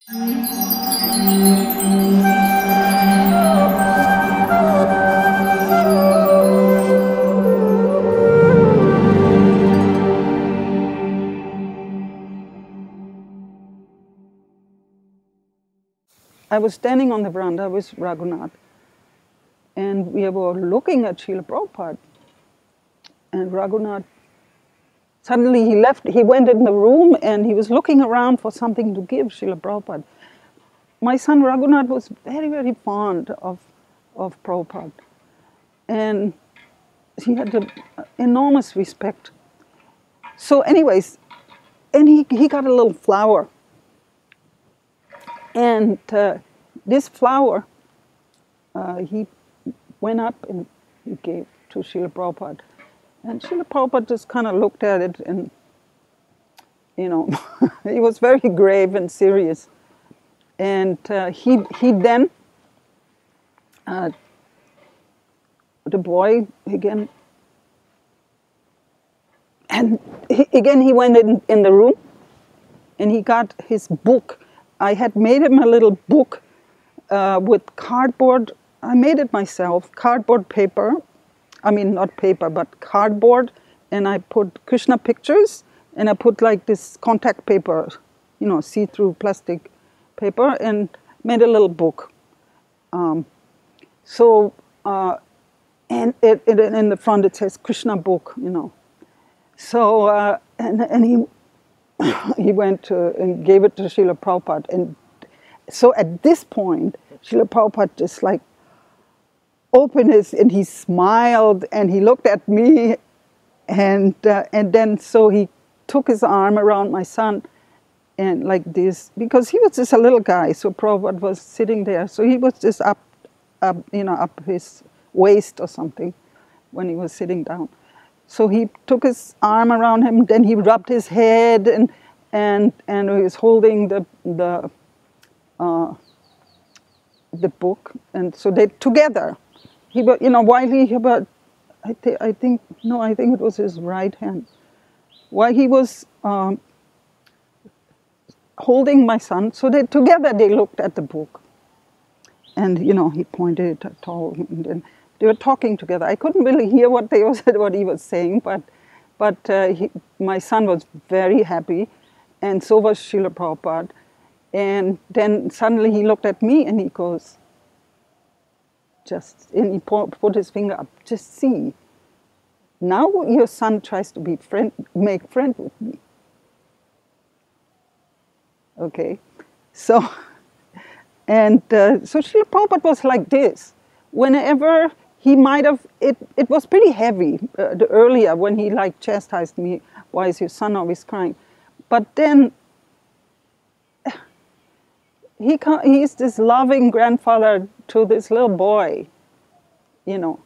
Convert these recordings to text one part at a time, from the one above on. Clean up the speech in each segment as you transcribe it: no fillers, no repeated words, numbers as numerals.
I was standing on the veranda with Raghunath, and we were looking at Srila Prabhupada. And Raghunath, suddenly he left, he went in the room and he was looking around for something to give Srila Prabhupada. My son Raghunath was very, very fond of Prabhupada. And he had an enormous respect. So anyways, and he got a little flower. And this flower, he went up and he gave to Srila Prabhupada. And Srila Prabhupada just kind of looked at it and, you know, he was very grave and serious. And he then, the boy again, and he went in the room and he got his book. I had made him a little book with cardboard. I made it myself, cardboard paper. I mean, not paper, but cardboard. And I put Krishna pictures, and I put like this contact paper, you know, see-through plastic paper, and made a little book. And in the front it says Krishna book, you know. So, and he went and gave it to Srila Prabhupada. And so at this point, Srila Prabhupada just like opened his, and he smiled, and he looked at me, and then so he took his arm around my son, and like this, because he was just a little guy, so Prabhupada was sitting there, so he was just up his waist or something when he was sitting down. So he took his arm around him, then he rubbed his head, and he was holding the book, and so they together. He, you know, while he, I think it was his right hand. While he was holding my son, so together they looked at the book. And, you know, he pointed at all, and then they were talking together. I couldn't really hear what he was saying, but my son was very happy, and so was Srila Prabhupada. And then suddenly he looked at me and he goes, and he put his finger up, just see, now your son tries to make friends with me. Okay, so, and so Srila Prabhupada was like this. Whenever he might have, it was pretty heavy earlier when he like chastised me, why is your son always crying? But then, he's this loving grandfather to this little boy, you know.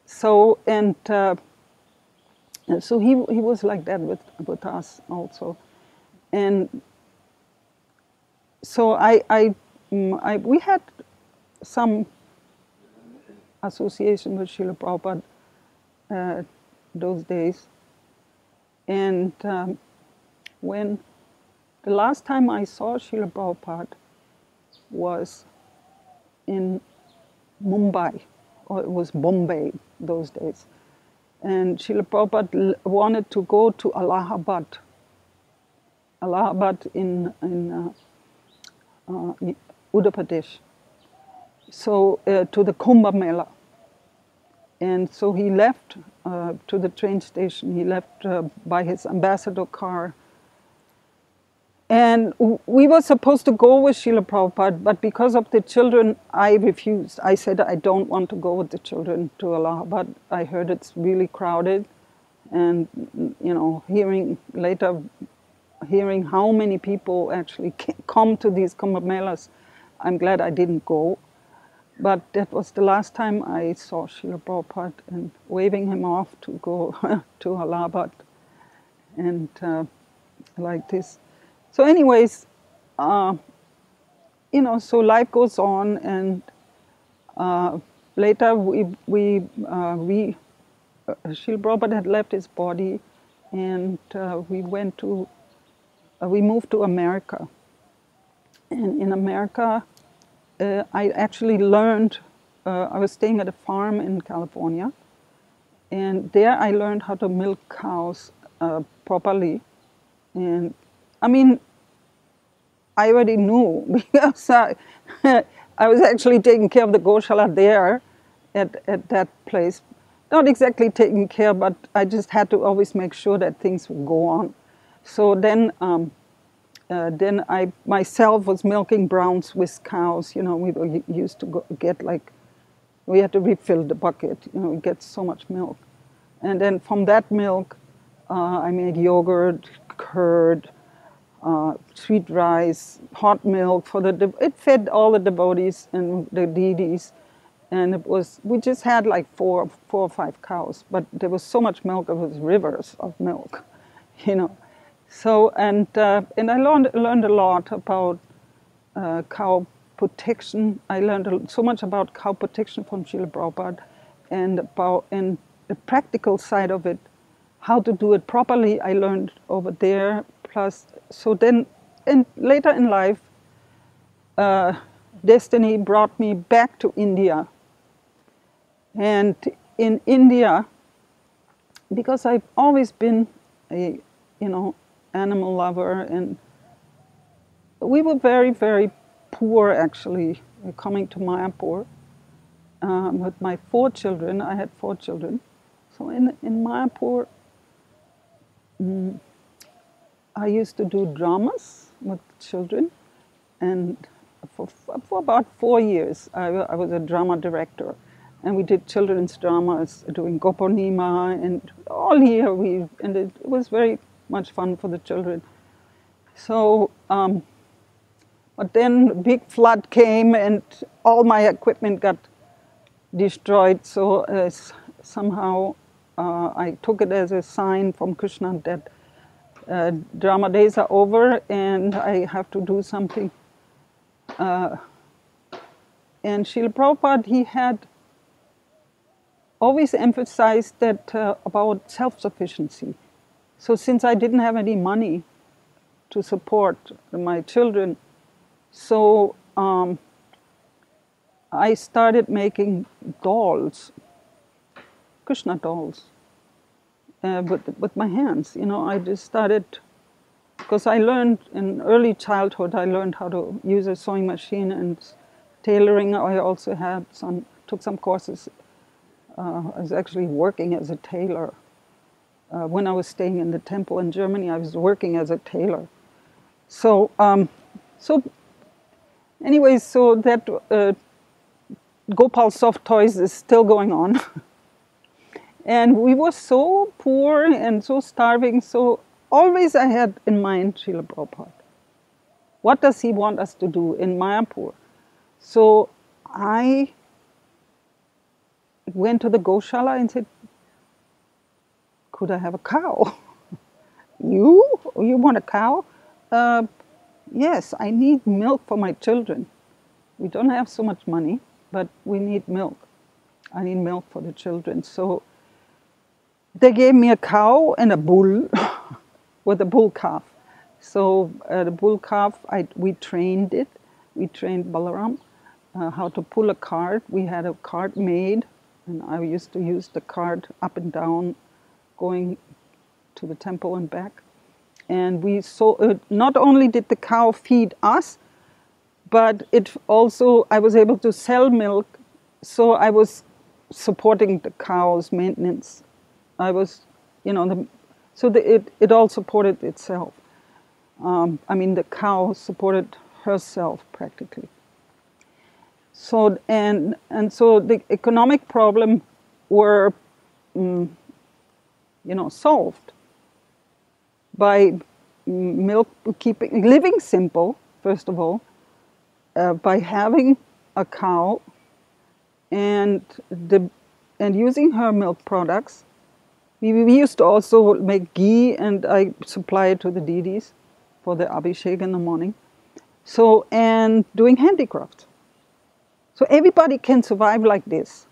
So, and so he was like that with us also. And so we had some association with Srila Prabhupada those days. And when the last time I saw Srila Prabhupada was in Mumbai, or it was Bombay those days. And Srila Prabhupada wanted to go to Allahabad in Uttar Pradesh, so to the Kumbh Mela. And so he left to the train station. He left by his ambassador car. And we were supposed to go with Srila Prabhupada, but because of the children, I refused. I said, I don't want to go with the children to Allahabad. I heard it's really crowded. And, you know, hearing how many people actually come to these Kumbh Melas, I'm glad I didn't go. But that was the last time I saw Srila Prabhupada, and waving him off to go to Allahabad, and like this. So anyways, you know, so life goes on, and later Srila Prabhupada had left his body, and we moved to America. And in America, I actually learned, I was staying at a farm in California, and there I learned how to milk cows properly. And I mean, I already knew because I was actually taking care of the Goshala there at that place. Not exactly taking care, but I just had to always make sure that things would go on. So then I myself was milking brown Swiss cows. You know, we were used to get like, we had to refill the bucket. You know, we get so much milk. And then from that milk, I made yogurt, curd, sweet rice, hot milk for it fed all the devotees and the deities. And it was, we just had like four or five cows, but there was so much milk, it was rivers of milk, you know. So, and I learned a lot about cow protection. I learned so much about cow protection from Srila Prabhupada, and the practical side of it, how to do it properly, I learned over there. Plus, so then, and later in life, destiny brought me back to India. And in India, because I've always been a, you know, animal lover, and we were very, very poor actually coming to Mayapur with my 4 children. I had 4 children. So in Mayapur, I used to do dramas with children, and for about 4 years I was a drama director. And we did children's dramas, doing Goponima, and all year and it was very much fun for the children. So, but then a big flood came and all my equipment got destroyed. So somehow I took it as a sign from Krishna that drama days are over and I have to do something. And Srila Prabhupada, he had always emphasized that about self-sufficiency. So since I didn't have any money to support my children, so I started making dolls, Krishna dolls, with my hands. You know, I just started, because I learned in early childhood, I learned how to use a sewing machine and tailoring. I also had took some courses. I was actually working as a tailor. When I was staying in the temple in Germany, I was working as a tailor. So, anyways, so that Gopal Soft Toys is still going on. And we were so poor and so starving, so always I had in mind Srila Prabhupada. What does he want us to do in Mayapur? So I went to the Goshala and said, could I have a cow? You want a cow? Yes, I need milk for my children. We don't have so much money, but we need milk. I need milk for the children. So they gave me a cow and a bull with a bull calf. So the bull calf, we trained it. We trained Balaram how to pull a cart. We had a cart made, and I used to use the cart up and down, going to the temple and back. And we saw, not only did the cow feed us, but it also, I was able to sell milk, so I was supporting the cow's maintenance. I was, you know, it all supported itself. I mean, the cow supported herself practically. So, and so the economic problem were, you know, solved by milk keeping, living simple, first of all, by having a cow and using her milk products. We used to also make ghee, and I supply it to the deities for the abhishek in the morning. So, and doing handicraft. So everybody can survive like this.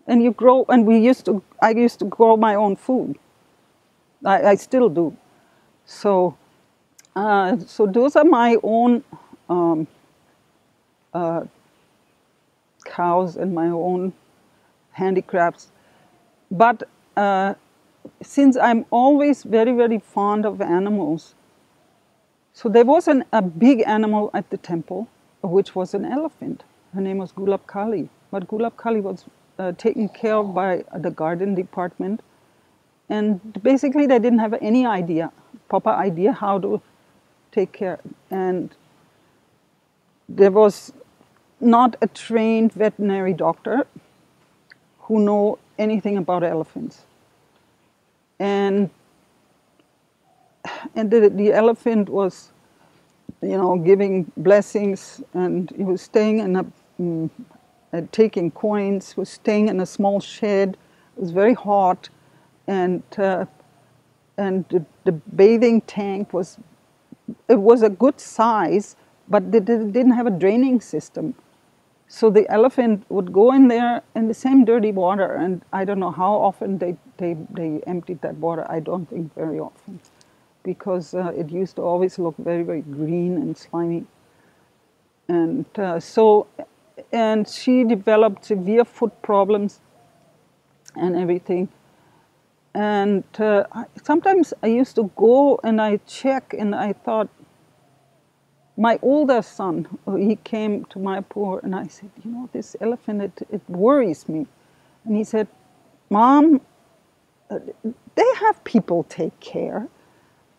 And you grow, and I used to grow my own food. I still do. So, so those are my own cows and my own handicrafts. But since I'm always very, very fond of animals, so there was a big animal at the temple, which was an elephant. Her name was Gulab Kali. But Gulab Kali was taken care of by the garden department. And basically they didn't have any proper idea how to take care. And there was not a trained veterinary doctor who know anything about elephants. And the elephant was, giving blessings, and he was staying in taking coins, was staying in a small shed. It was very hot, and the bathing tank was a good size, but they didn't have a draining system. So the elephant would go in there in the same dirty water, and I don't know how often they emptied that water. I don't think very often, because it used to always look very, very green and slimy. And and she developed severe foot problems and everything. And sometimes I used to go and I check, and I thought, my older son, he came to Mayapur, and I said, this elephant, it worries me. And he said, Mom, they have people take care,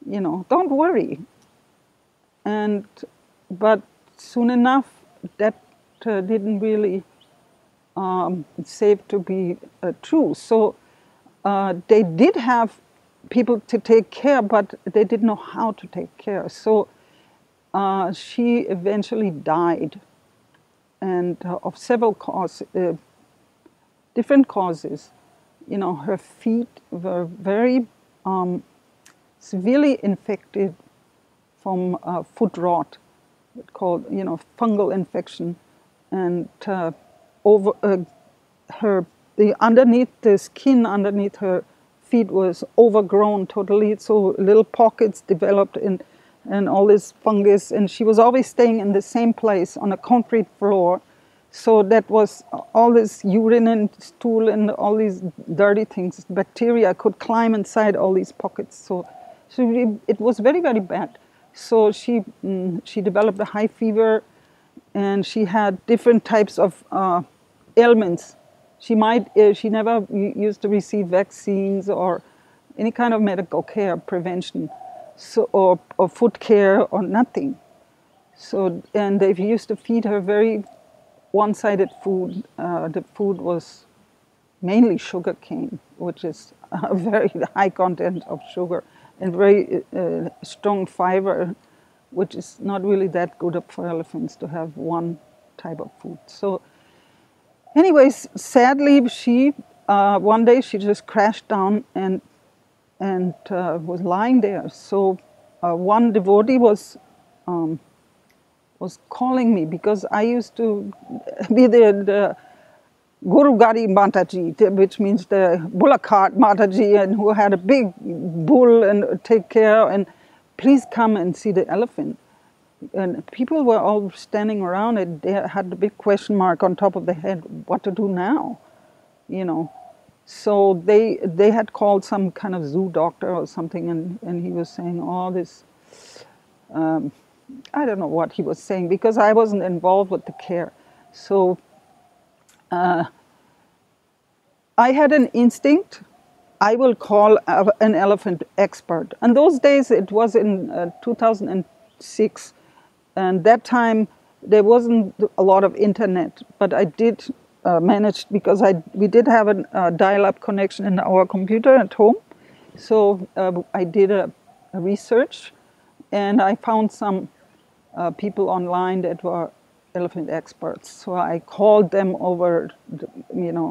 don't worry. But soon enough, that didn't really save to be true. So they did have people to take care, but they didn't know how to take care. So she eventually died, and of several causes, different causes. Her feet were very severely infected from foot rot, called fungal infection, and underneath the skin underneath her feet was overgrown totally. So little pockets developed and all this fungus, and she was always staying in the same place on a concrete floor. So that was all this urine and stool and all these dirty things. Bacteria could climb inside all these pockets. So it was very, very bad. So she developed a high fever, and she had different types of ailments. She never used to receive vaccines or any kind of medical care, prevention. So, or foot care or nothing. So, and they used to feed her very one-sided food. The food was mainly sugar cane, which is a very high content of sugar, and very strong fiber, which is not really that good for elephants to have one type of food. So anyways, sadly, she one day she just crashed down and was lying there. So one devotee was calling me, because I used to be the Guru Gari Mataji, which means the bullock cart Mataji, and who had a big bull and take care, and please come and see the elephant. And people were all standing around it. They had the big question mark on top of their head, what to do now, So they had called some kind of zoo doctor or something, and he was saying all this, I don't know what he was saying, because I wasn't involved with the care. So I had an instinct, I will call an elephant expert. And those days, it was in 2006, and that time there wasn't a lot of internet, but I did managed, because we did have a dial-up connection in our computer at home. So I did a research, and I found some people online that were elephant experts. So I called them over,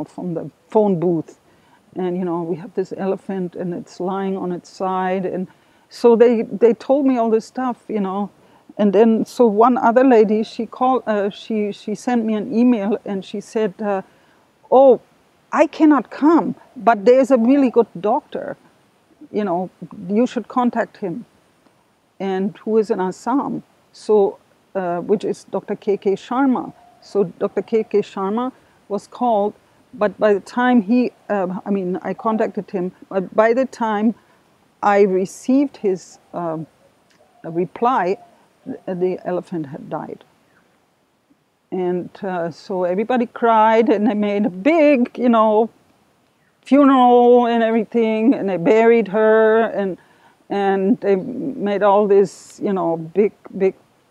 from the phone booth, and we have this elephant, and it's lying on its side, and so they told me all this stuff, And then, so one other lady, she called, she sent me an email, and she said, oh, I cannot come, but there's a really good doctor, you should contact him, and who is in Assam. So which is Dr. K.K. Sharma. So Dr. K.K. Sharma was called, but by the time I contacted him, but by the time I received his reply, the elephant had died. And so everybody cried, and they made a big, funeral and everything, and they buried her, and they made all this, big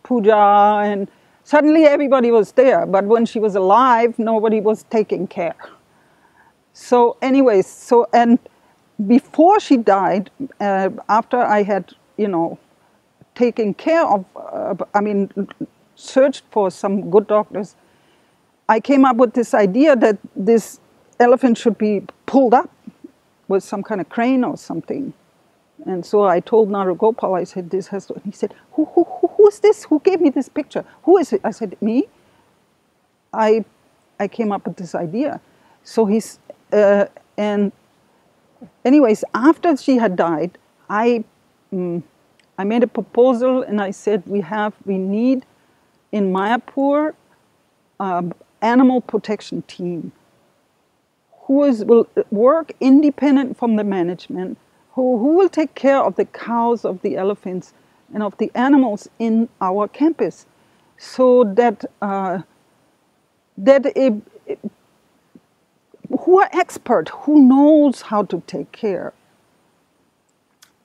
puja, and suddenly everybody was there. But when she was alive, nobody was taking care. So anyways, and before she died, after I had, taken care of, searched for some good doctors, I came up with this idea that this elephant should be pulled up with some kind of crane or something. And so I told Narugopal, I said, this has to, and he said, who is this? Who gave me this picture? Who is it? I said, me. I came up with this idea. So and anyways, after she had died, I made a proposal, and I said, we need in Mayapur animal protection team who will work independent from the management, who will take care of the cows, of the elephants, and of the animals in our campus, so that who are expert, who knows how to take care.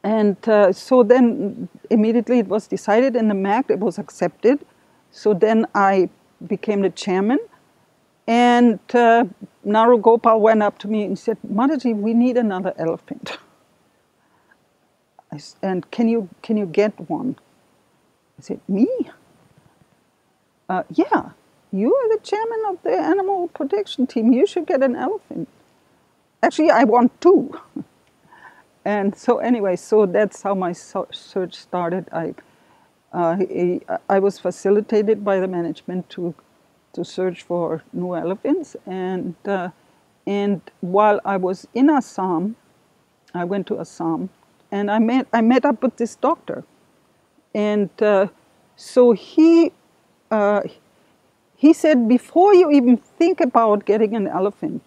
And so then immediately it was decided in the MAC, it was accepted. So then I became the chairman, and Narugopal went up to me and said, Mataji, we need another elephant. And can you get one? I said, me? Yeah, you are the chairman of the animal protection team. You should get an elephant. Actually, I want two. And so anyway, so that's how my search started. I was facilitated by the management to search for new elephants, and while I was in Assam, I went to Assam, and I met up with this doctor, and so he said, before you even think about getting an elephant,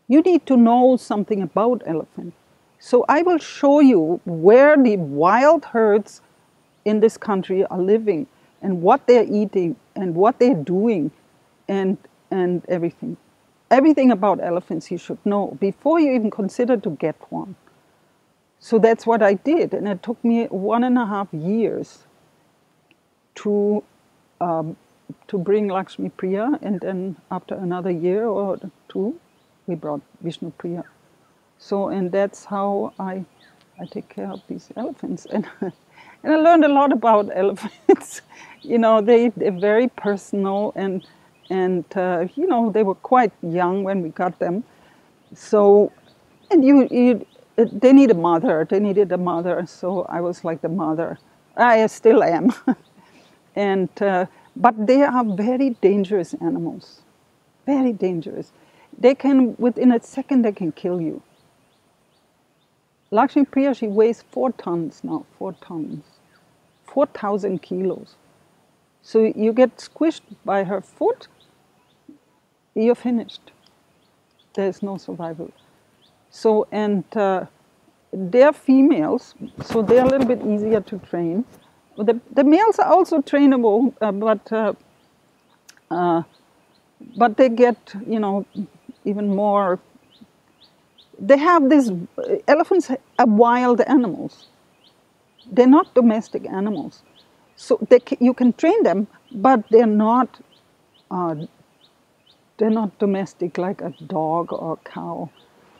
you need to know something about elephant. So I will show you where the wild herds in this country are living, and what they're eating, and what they're doing, and everything. Everything about elephants you should know before you even consider to get one. So that's what I did, and it took me 1.5 years to bring Lakshmi Priya, and then after another year or two, we brought Vishnu Priya. So, and that's how I take care of these elephants. And I learned a lot about elephants. They're very personal, and they were quite young when we got them. So, and they need a mother. They needed a mother. So I was like the mother. I still am. And but they are very dangerous animals. Very dangerous. They can, within a second, they can kill you. Lakshmi Priya, she weighs 4 tons now, 4 tons. 4,000 kilos. So you get squished by her foot, you're finished. There's no survival. So, and they're females, so they're a little bit easier to train. The males are also trainable, but they get, even more. They have this, elephants are wild animals. They're not domestic animals. So you can train them, but they're not domestic like a dog or a cow,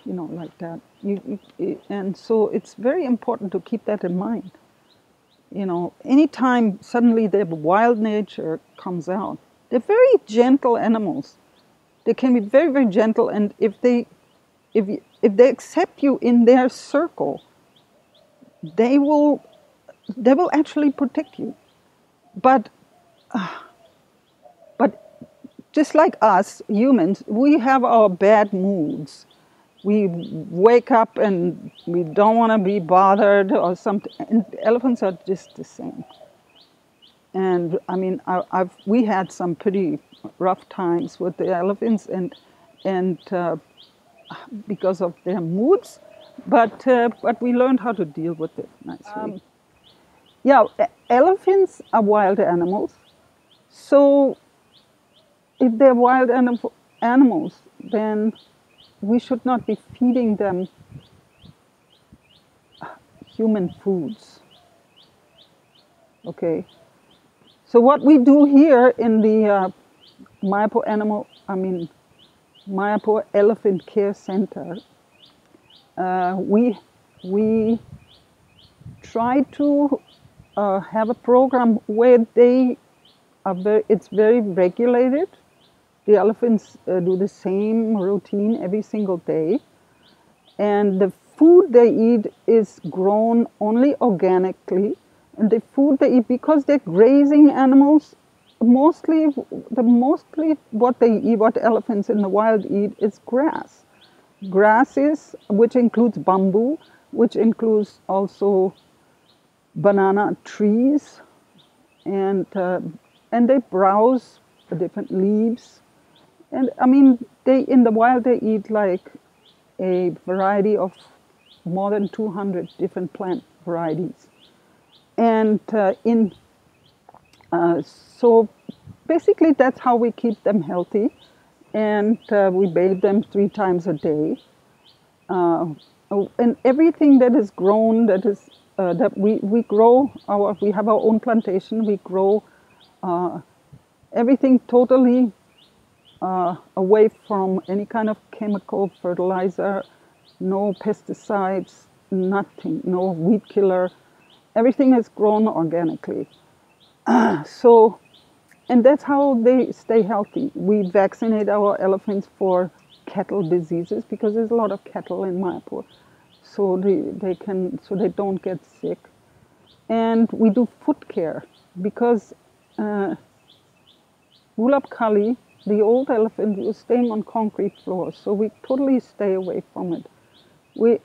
like that. And so it's very important to keep that in mind. Anytime suddenly their wild nature comes out, they're very gentle animals. They can be very, very gentle, and if they accept you in their circle, they will actually protect you. But just like us humans, we have our bad moods. We wake up and we don't want to be bothered or something. And elephants are just the same. And I mean, we had some pretty rough times with the elephants, and because of their moods, but we learned how to deal with it nicely. Yeah, elephants are wild animals, so if they're wild animals, then we should not be feeding them human foods. Okay. So what we do here in the Mayapur Elephant Care Center, we try to have a program where it's very regulated. The elephants do the same routine every single day, and the food they eat is grown only organically. And the food they eat, because they're grazing animals, mostly what they eat, what elephants in the wild eat, is grass. Grasses, which includes bamboo, which includes also banana trees, and they browse the different leaves. And I mean, in the wild they eat like a variety of more than 200 different plant varieties. And so basically that's how we keep them healthy, and we bathe them 3 times a day. And everything that is grown, that we grow, we have our own plantation. We grow everything totally away from any kind of chemical fertilizer, no pesticides, nothing, no weed killer. Everything is grown organically. And that's how they stay healthy. We vaccinate our elephants for cattle diseases, because there's a lot of cattle in Mayapur, so they don't get sick. And we do foot care, because Gulab Kali, the old elephant, was staying on concrete floors, so we totally stay away from it. We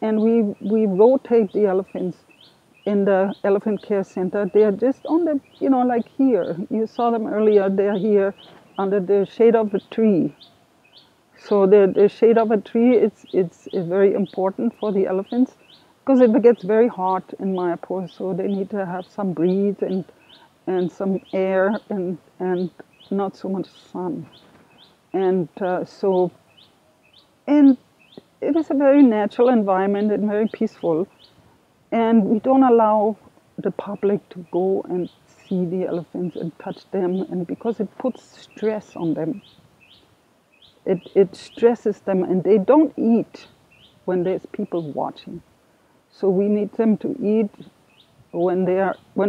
rotate the elephants in the Elephant Care Center. They are just on the, like here. You saw them earlier. They're here under the shade of a tree. So the shade of a tree it's very important for the elephants, because it gets very hot in Mayapur. So they need to have some breeze and some air and not so much sun. And it is a very natural environment and very peaceful. And we don't allow the public to go and see the elephants and touch them, and because it puts stress on them. It stresses them, and they don't eat when there's people watching. So we need them to eat when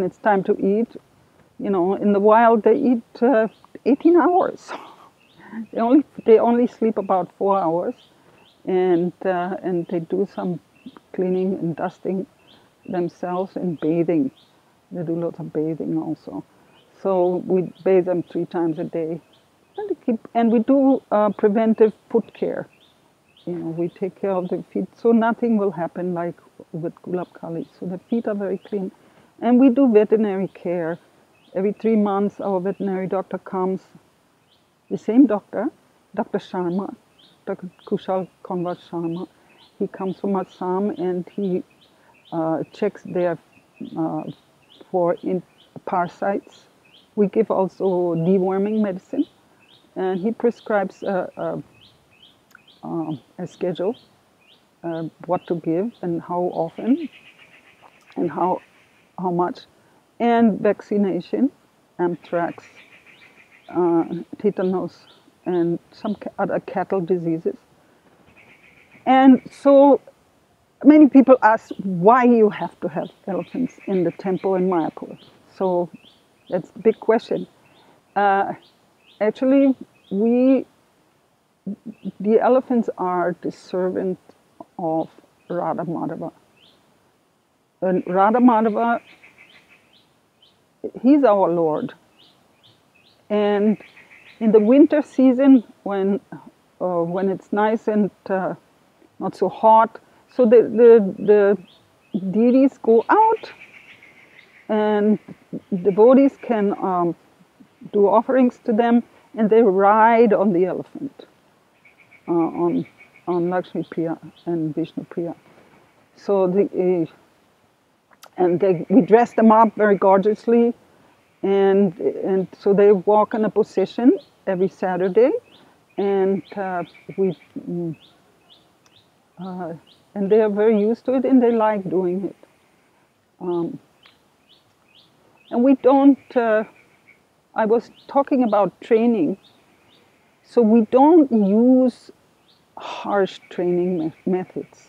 it's time to eat. In the wild they eat 18 hours. They only sleep about 4 hours, and they do some cleaning and dusting themselves and bathing. They do lots of bathing also. So we bathe them 3 times a day, and we do preventive foot care. We take care of the feet, so nothing will happen like with Gulab Kali. So the feet are very clean, and we do veterinary care. Every 3 months, our veterinary doctor comes. The same doctor, Dr. Sharma, Dr. Kushal Konwar Sharma. He comes from Assam, and he checks there for parasites. We give also deworming medicine, and he prescribes a schedule, what to give and how often and how much, and vaccination, anthrax, tetanus, and some other cattle diseases. And so many people ask why you have to have elephants in the temple in Mayapur. So that's a big question. Actually, the elephants are the servant of Radha Madhava. And Radha Madhava, he's our Lord. And in the winter season, when it's nice and not so hot, so the deities go out and devotees can do offerings to them, and they ride on the elephant, on Lakshmi Priya and Vishnu Priya. So we dress them up very gorgeously, and so they walk in a procession every Saturday, and and they are very used to it, and they like doing it. And we don't. I was talking about training, so we don't use harsh training methods.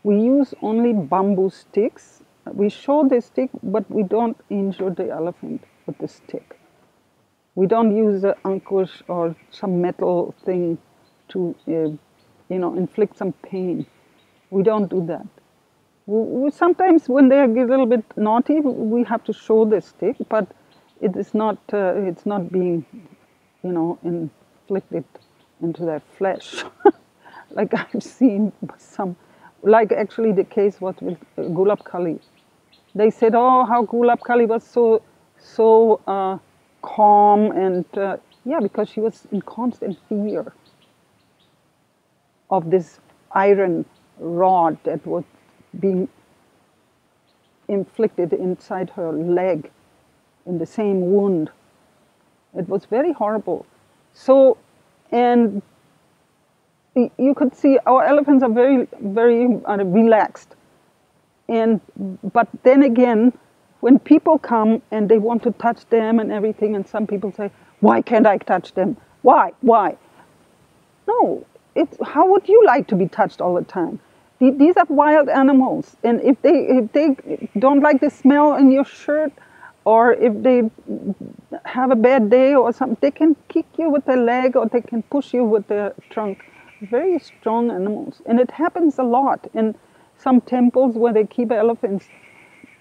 We use only bamboo sticks. We show the stick, but we don't injure the elephant with the stick. We don't use an ankush or some metal thing to, inflict some pain. We don't do that. We sometimes, when they get a little bit naughty, we have to show the stick, but it is not. It's not being, inflicted into their flesh, like I've seen some. Like actually, the case was with Gulab Kali. They said, "Oh, how Gulab Kali was so calm," and yeah, because she was in constant fear of this iron rod that was being inflicted inside her leg in the same wound. It was very horrible. So, and you could see our elephants are very, very relaxed. But then again, when people come and they want to touch them and everything, and some people say, "Why can't I touch them? Why? Why?" No, how would you like to be touched all the time? These are wild animals, and if they don't like the smell in your shirt, or if they have a bad day or something, they can kick you with their leg or they can push you with their trunk. Very strong animals, and it happens a lot in some temples where they keep elephants.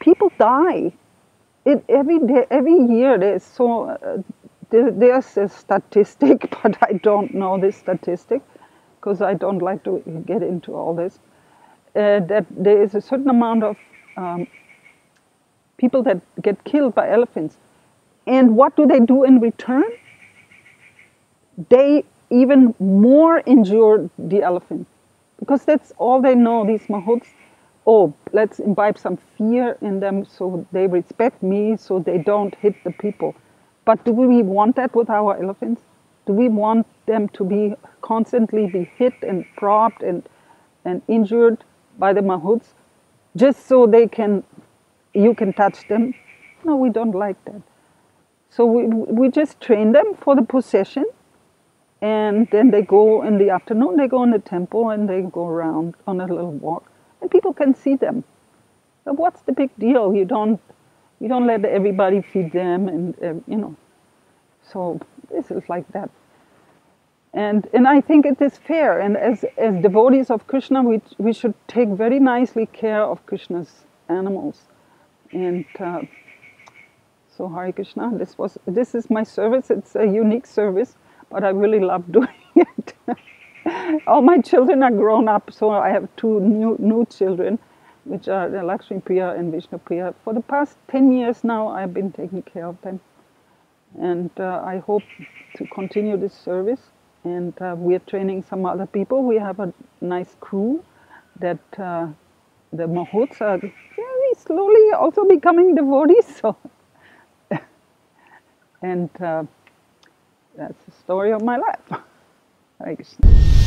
People die. Every year there's a statistic, but I don't know this statistic because I don't like to get into all this. That there is a certain amount of people that get killed by elephants. And what do they do in return? They even more injure the elephant. Because that's all they know, these mahouts. Oh, let's imbibe some fear in them so they respect me, so they don't hit the people. But do we want that with our elephants? Do we want them to constantly be hit and propped and injured by the mahouts just so you can touch them? No, we don't like that. So we just train them for the procession, and then they go in the afternoon, they go in the temple and they go around on a little walk, and people can see them. But what's the big deal? You don't let everybody feed them, and So this is like that. And I think it is fair, and as devotees of Krishna, we should take very nicely care of Krishna's animals. And so Hare Krishna, this is my service. It's a unique service, but I really love doing it. All my children are grown up, so I have two new children, which are Lakshmi Priya and Vishnu Priya. For the past 10 years now, I've been taking care of them. And I hope to continue this service. And we are training some other people. We have a nice crew that the mahouts are very slowly also becoming devotees. So, and that's the story of my life. Hare Krishna.